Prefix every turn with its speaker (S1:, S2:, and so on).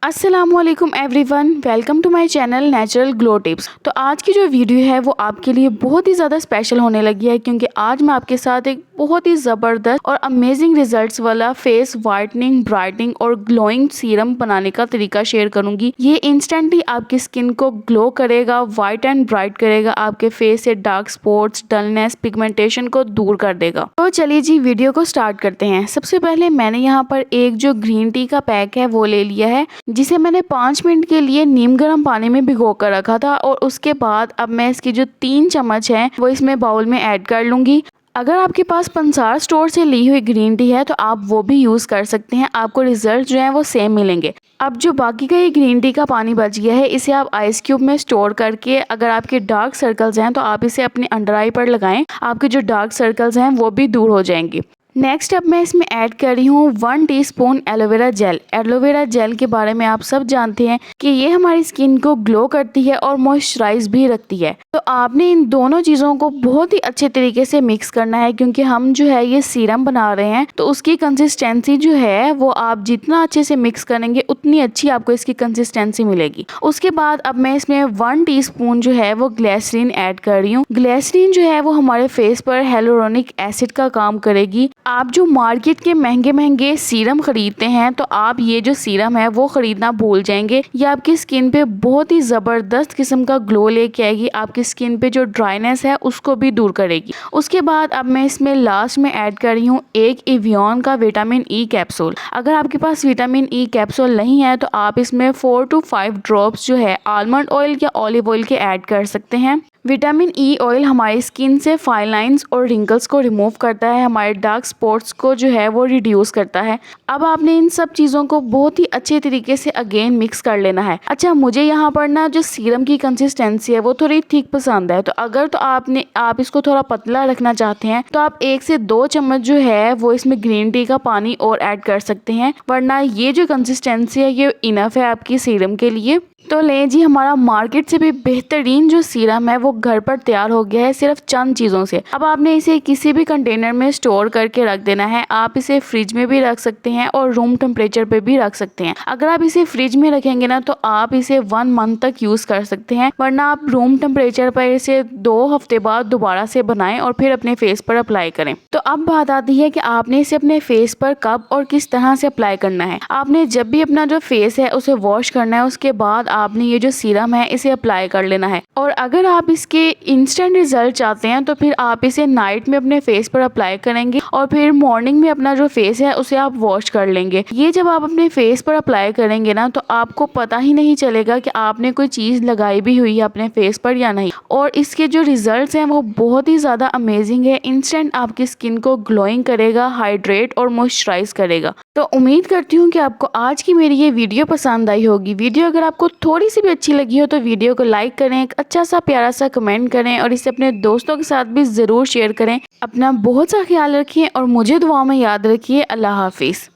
S1: अस्सलामुअलैकुम everyone, welcome to my channel natural glow tips. तो आज की जो वीडियो है वो आपके लिए बहुत ही ज़्यादा स्पेशल होने लगी है, क्योंकि आज मैं आपके साथ एक बहुत ही ज़बरदस्त और अमेजिंग रिजल्ट्स वाला फेस वाइटनिंग, ब्राइटनिंग और ग्लोइंग सीरम बनाने का तरीका शेयर करूंगी। ये इंस्टेंटली आपकी स्किन को ग्लो करेगा, वाइट एंड ब्राइट करेगा, आपके फेस से डार्क स्पॉट्स, डलनेस, पिगमेंटेशन को दूर कर देगा। तो चलिए जी वीडियो को स्टार्ट करते हैं। सबसे पहले मैंने यहाँ पर एक जो ग्रीन टी का पैक है वो ले लिया है, जिसे मैंने 5 मिनट के लिए नीम गर्म पानी में भिगो कर रखा था। और उसके बाद अब मैं इसकी जो 3 चम्मच है वो इसमें बाउल में ऐड कर लूंगी। अगर आपके पास पंसार स्टोर से ली हुई ग्रीन टी है तो आप वो भी यूज़ कर सकते हैं, आपको रिजल्ट जो है वो सेम मिलेंगे। अब जो बाकी का ये ग्रीन टी का पानी बच गया है, इसे आप आइस क्यूब में स्टोर करके, अगर आपके डार्क सर्कल्स हैं तो आप इसे अपने अंडर आई पर लगाएं, आपके जो डार्क सर्कल्स हैं वो भी दूर हो जाएंगे। नेक्स्ट अब मैं इसमें ऐड कर रही हूँ 1 teaspoon aloe vera gel. Aloe vera gel के बारे में आप सब जानते हैं कि ये हमारी स्किन को ग्लो करती है और मॉइस्चराइज भी रखती है। तो आपने इन दोनों चीज़ों को बहुत ही अच्छे तरीके से मिक्स करना है, क्योंकि हम जो है ये सीरम बना रहे हैं तो उसकी कंसिस्टेंसी जो है वो आप जितना अच्छे से मिक्स करेंगे उतनी अच्छी आपको इसकी कंसिस्टेंसी मिलेगी। उसके बाद अब मैं इसमें 1 टीस्पून जो है वो ग्लिसरीन ऐड कर रही हूँ। ग्लिसरीन जो है वो हमारे फेस पर हेलोरोनिक एसिड का काम करेगी। आप जो मार्केट के महंगे महंगे सीरम खरीदते हैं तो आप ये जो सीरम है वो खरीदना भूल जाएंगे। ये आपकी स्किन पे बहुत ही ज़बरदस्त किस्म का ग्लो लेके आएगी, आपकी स्किन पे जो ड्राइनेस है उसको भी दूर करेगी। उसके बाद अब मैं इसमें लास्ट में ऐड कर रही हूँ एक एवियन का विटामिन ई कैप्सूल। अगर आपके पास विटामिन ई कैप्सूल नहीं है तो आप इसमें 4 to 5 ड्रॉप्स जो है आलमंड ऑयल या ऑलिव ऑयल के ऐड कर सकते हैं। विटामिन ई ऑयल हमारी स्किन से फाइन लाइंस और रिंकल्स को रिमूव करता है, हमारे डार्क स्पॉट्स को जो है वो रिड्यूस करता है। अब आपने इन सब चीज़ों को बहुत ही अच्छे तरीके से अगेन मिक्स कर लेना है। अच्छा, मुझे यहाँ पर ना जो सीरम की कंसिस्टेंसी है वो थोड़ी थिक पसंद है, तो अगर तो आप इसको थोड़ा पतला रखना चाहते हैं तो आप 1 से 2 चम्मच जो है वो इसमें ग्रीन टी का पानी और ऐड कर सकते हैं, वरना ये जो कंसिस्टेंसी है ये इनफ है आपकी सीरम के लिए। तो ले जी, हमारा मार्केट से भी बेहतरीन जो सीरम है वो घर पर तैयार हो गया है सिर्फ चंद चीज़ों से। अब आपने इसे किसी भी कंटेनर में स्टोर करके रख देना है। आप इसे फ्रिज में भी रख सकते हैं और रूम टेम्परेचर पे भी रख सकते हैं। अगर आप इसे फ्रिज में रखेंगे ना तो आप इसे 1 मंथ तक यूज़ कर सकते हैं, वरना आप रूम टेम्परेचर पर इसे 2 हफ्ते बाद दोबारा से बनाएं और फिर अपने फेस पर अप्लाई करें। तो अब बात आती है कि आपने इसे अपने फेस पर कब और किस तरह से अप्लाई करना है। आपने जब भी अपना जो फेस है उसे वॉश करना है, उसके बाद आपने ये जो सीरम है इसे अप्लाई कर लेना है। और अगर आप इसके इंस्टेंट रिजल्ट चाहते हैं तो फिर आप इसे नाइट में अपने फेस पर अप्लाई करेंगे और फिर मॉर्निंग में अपना जो फेस है उसे आप वॉश कर लेंगे। ये जब आप अपने फेस पर अप्लाई करेंगे ना तो आपको पता ही नहीं चलेगा कि आपने कोई चीज़ लगाई भी हुई है अपने फेस पर या नहीं। और इसके जो रिजल्ट्स हैं वो बहुत ही ज़्यादा अमेजिंग है। इंस्टेंट आपकी स्किन को ग्लोइंग करेगा, हाइड्रेट और मॉइस्चराइज करेगा। तो उम्मीद करती हूँ कि आपको आज की मेरी ये वीडियो पसंद आई होगी। वीडियो अगर आपको थोड़ी सी भी अच्छी लगी हो तो वीडियो को लाइक करें, एक अच्छा सा प्यारा सा कमेंट करें और इसे अपने दोस्तों के साथ भी ज़रूर शेयर करें। अपना बहुत सा ख्याल रखिए और मुझे दुआ में याद रखिए। अल्लाह हाफिज़।